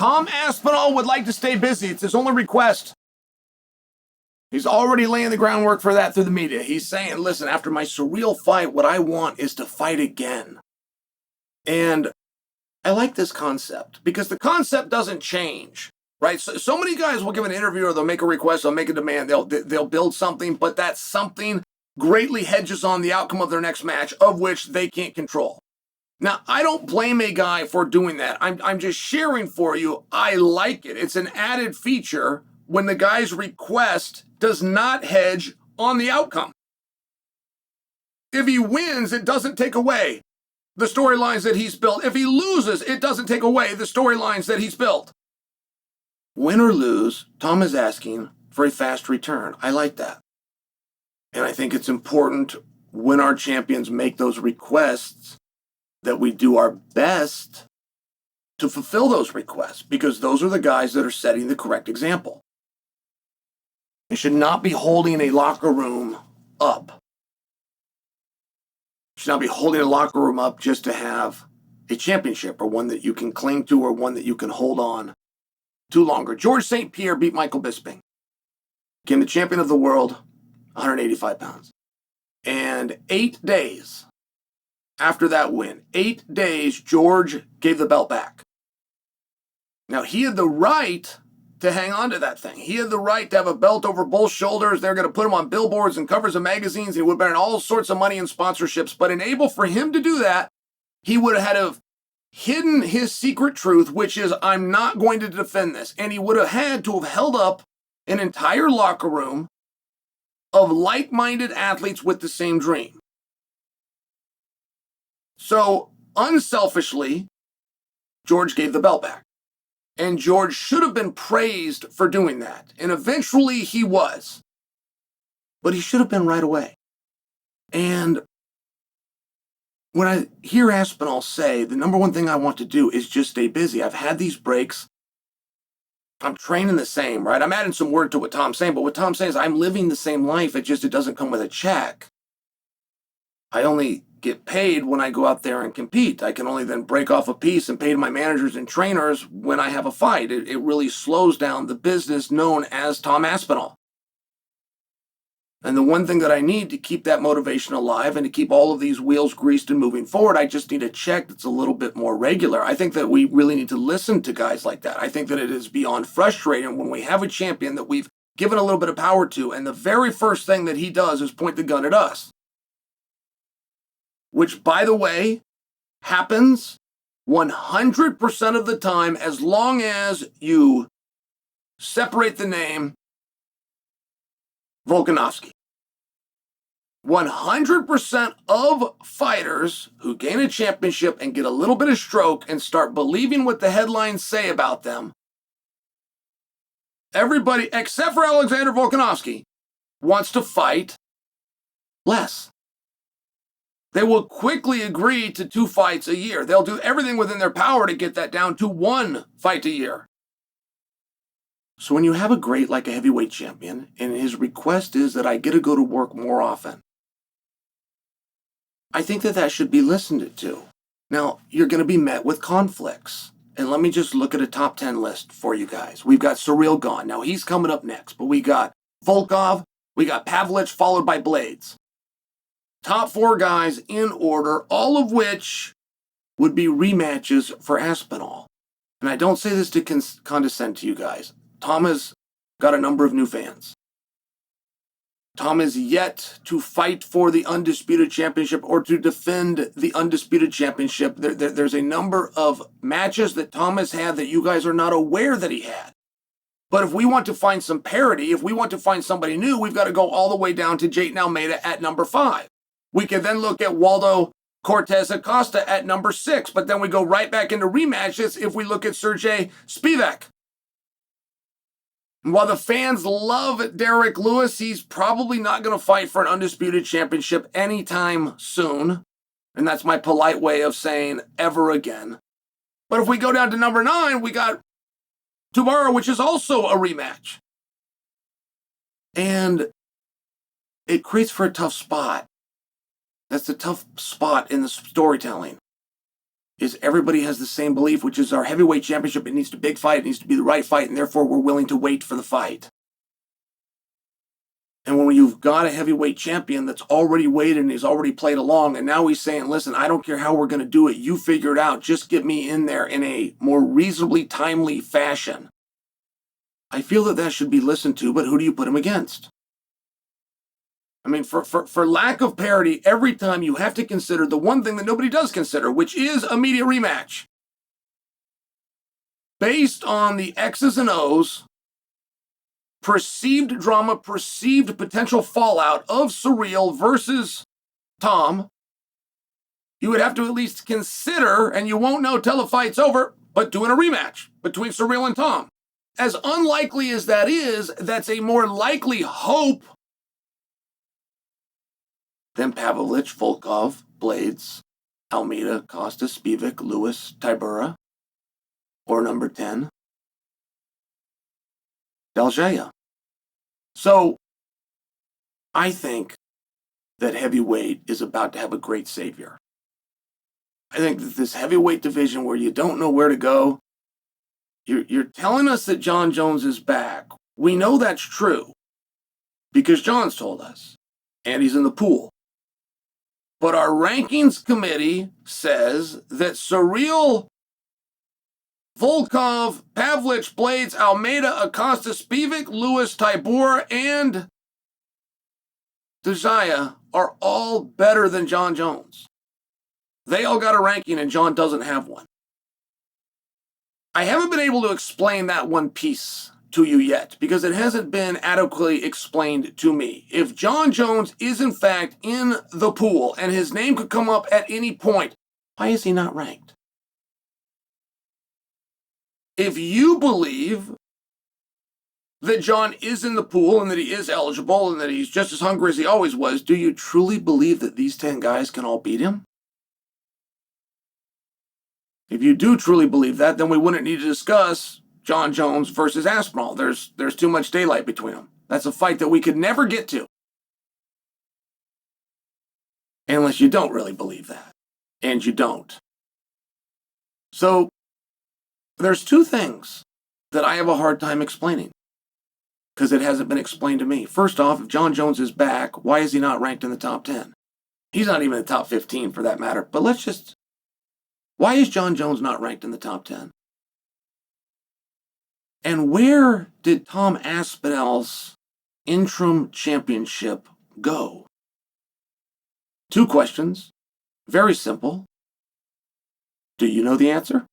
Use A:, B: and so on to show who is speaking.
A: Tom Aspinall would like to stay busy. It's his only request. He's already laying the groundwork for that through the media. He's saying, listen, after my surreal fight, what I want is to fight again. And I like this concept because the concept doesn't change, right? So many guys will give an interview or they'll make a request, they'll make a demand, they'll build something, but that something greatly hedges on the outcome of their next match, of which they can't control. Now, I don't blame a guy for doing that. I'm just sharing for you. I like it. It's an added feature when the guy's request does not hedge on the outcome. If he wins, it doesn't take away the storylines that he's built. If he loses, it doesn't take away the storylines that he's built. Win or lose, Tom is asking for a fast return. I like that. And I think it's important when our champions make those requests that we do our best to fulfill those requests, because those are the guys that are setting the correct example. They should not be holding a locker room up. Should not be holding a locker room up just to have a championship or one that you can cling to or one that you can hold on to longer. Georges St-Pierre beat Michael Bisping. Became the champion of the world, 185 pounds. And 8 days after that win, 8 days, George gave the belt back. Now, he had the right to hang on to that thing. He had the right to have a belt over both shoulders. They're going to put him on billboards and covers of magazines. He would have earned all sorts of money and sponsorships. But enable for him to do that, he would have had to have hidden his secret truth, which is, I'm not going to defend this. And he would have had to have held up an entire locker room of like-minded athletes with the same dream. So, unselfishly, George gave the belt back. And George should have been praised for doing that. And eventually he was. But he should have been right away. And when I hear Aspinall say, the number one thing I want to do is just stay busy. I've had these breaks. I'm training the same, right? I'm adding some word to what Tom's saying. But what Tom's saying is I'm living the same life. It doesn't come with a check. I only get paid when I go out there and compete. I can only then break off a piece and pay to my managers and trainers when I have a fight. It really slows down the business known as Tom Aspinall. And the one thing that I need to keep that motivation alive and to keep all of these wheels greased and moving forward, I just need a check that's a little bit more regular. I think that we really need to listen to guys like that. I think that it is beyond frustrating when we have a champion that we've given a little bit of power to, and the very first thing that he does is point the gun at us. Which, by the way, happens 100% of the time as long as you separate the name Volkanovski. 100% of fighters who gain a championship and get a little bit of stroke and start believing what the headlines say about them, everybody, except for Alexander Volkanovski, wants to fight less. They will quickly agree to 2 fights a year. They'll do everything within their power to get that down to 1 fight a year. So when you have a great, like a heavyweight champion, and his request is that I get to go to work more often, I think that should be listened to. Now, you're going to be met with conflicts. And let me just look at a top 10 list for you guys. We've got Surreal gone. Now, he's coming up next. But we got Volkov, we got Pavlich, followed by Blades. Top 4 guys in order, all of which would be rematches for Aspinall. And I don't say this to condescend to you guys. Tom has got a number of new fans. Tom is yet to fight for the undisputed championship or to defend the undisputed championship. There's a number of matches that Tom has had that you guys are not aware that he had. But if we want to find some parity, if we want to find somebody new, we've got to go all the way down to Jayton Almeida at number 5. We can then look at Waldo Cortez Acosta at number 6, but then we go right back into rematches if we look at Sergey Spivak. And while the fans love Derek Lewis, he's probably not going to fight for an undisputed championship anytime soon. And that's my polite way of saying ever again. But if we go down to number 9, we got Tubara, which is also a rematch. And it creates for a tough spot. That's a tough spot in the storytelling. is everybody has the same belief, which is our heavyweight championship, it needs to be a big fight, it needs to be the right fight, and therefore we're willing to wait for the fight. And when you've got a heavyweight champion that's already waited and he's already played along, and now he's saying, listen, I don't care how we're going to do it, you figure it out, just get me in there in a more reasonably timely fashion. I feel that should be listened to, but who do you put him against? I mean, for lack of parity, every time you have to consider the one thing that nobody does consider, which is a media rematch. Based on the X's and O's, perceived drama, perceived potential fallout of Ciryl versus Tom, you would have to at least consider, and you won't know till the fight's over, but doing a rematch between Ciryl and Tom. As unlikely as that is, that's a more likely hope than Pavlich, Volkov, Blades, Almeida, Costa, Spivak, Lewis, Tybura, or number 10, Delgado. So, I think that heavyweight is about to have a great savior. I think that this heavyweight division where you don't know where to go, you're telling us that Jon Jones is back. We know that's true because Jon's told us, and he's in the pool. But our rankings committee says that Ciryl, Volkov, Pavlich, Blades, Almeida, Acosta, Spivak, Lewis, Tybura, and Dejaya are all better than Jon Jones. They all got a ranking and Jon doesn't have one. I haven't been able to explain that one piece to you yet because it hasn't been adequately explained to me. If Jon Jones is in fact in the pool and his name could come up at any point, why is he not ranked? If you believe that Jon is in the pool and that he is eligible and that he's just as hungry as he always was, do you truly believe that these 10 guys can all beat him? If you do truly believe that, then we wouldn't need to discuss Jon Jones versus Aspinall. There's too much daylight between them. That's a fight that we could never get to. Unless you don't really believe that. And you don't. So, there's two things that I have a hard time explaining. Because it hasn't been explained to me. First off, if Jon Jones is back, why is he not ranked in the top 10? He's not even in the top 15 for that matter. But why is Jon Jones not ranked in the top 10? And where did Tom Aspinall's interim championship go? Two questions. Very simple. Do you know the answer?